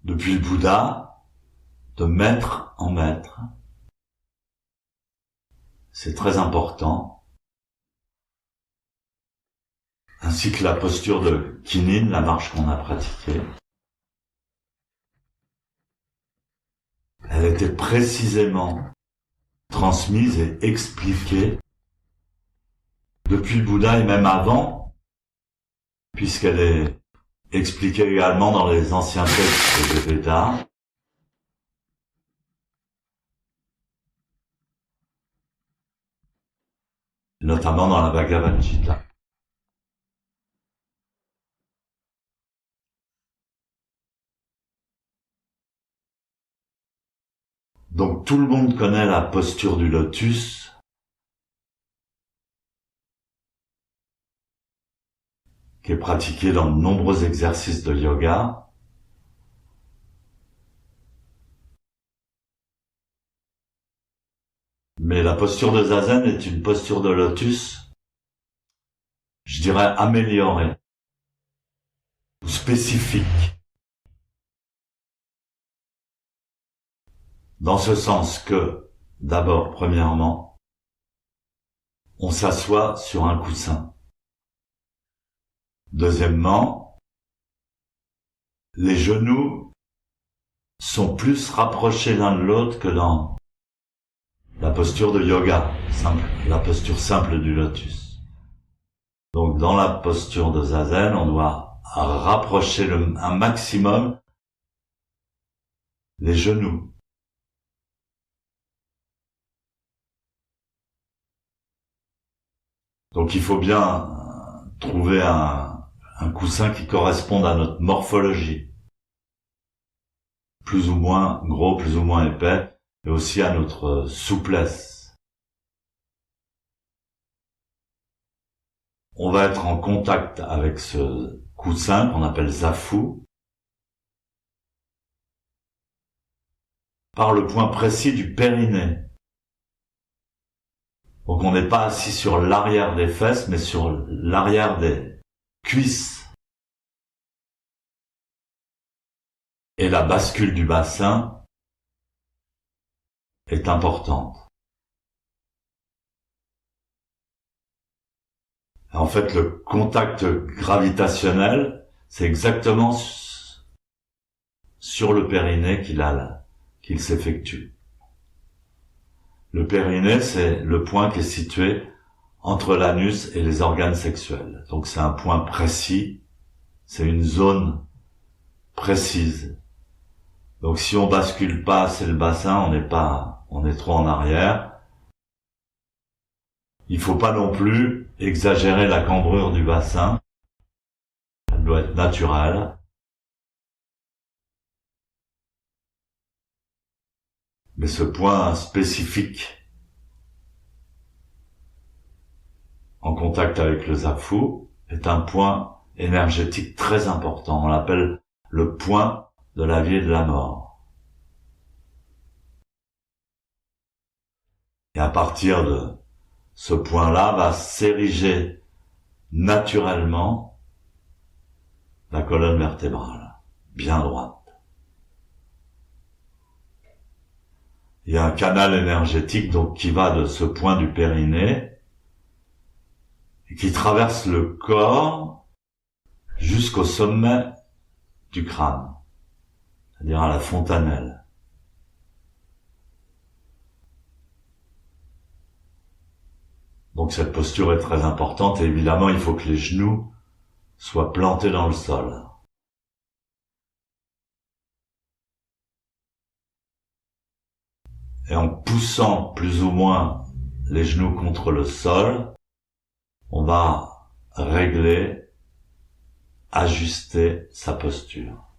depuis le Bouddha, de maître en maître. C'est très important. Ainsi que la posture de Kinin, la marche qu'on a pratiquée. Elle était précisément transmise et expliquée depuis le Bouddha et même avant, puisqu'elle est expliquée également dans les anciens textes des Védas. Notamment dans la Bhagavad Gita. Donc tout le monde connaît la posture du lotus, qui est pratiquée dans de nombreux exercices de yoga. Mais la posture de Zazen est une posture de lotus, je dirais améliorée, spécifique. Dans ce sens que, d'abord, premièrement, on s'assoit sur un coussin. Deuxièmement, les genoux sont plus rapprochés l'un de l'autre que dans la posture de yoga, la posture simple du lotus. Donc dans la posture de Zazen, on doit rapprocher un maximum les genoux. Donc il faut bien trouver un coussin qui corresponde à notre morphologie. Plus ou moins gros, plus ou moins épais, et aussi à notre souplesse. On va être en contact avec ce coussin qu'on appelle zafu par le point précis du périnée. Donc on n'est pas assis sur l'arrière des fesses, mais sur l'arrière des cuisses. Et la bascule du bassin est importante. En fait, le contact gravitationnel, c'est exactement sur le périnée qu'il s'effectue. Le périnée, c'est le point qui est situé entre l'anus et les organes sexuels. Donc c'est un point précis, c'est une zone précise. Donc si on bascule pas assez le bassin, on est trop en arrière. Il faut pas non plus exagérer la cambrure du bassin. Elle doit être naturelle. Mais ce point spécifique en contact avec le zafu est un point énergétique très important. On l'appelle le point de la vie et de la mort. Et à partir de ce point-là va s'ériger naturellement la colonne vertébrale, bien droite. Il y a un canal énergétique donc qui va de ce point du périnée et qui traverse le corps jusqu'au sommet du crâne, c'est-à-dire à la fontanelle. Donc cette posture est très importante et évidemment il faut que les genoux soient plantés dans le sol. Et en poussant plus ou moins les genoux contre le sol, on va régler, ajuster sa posture.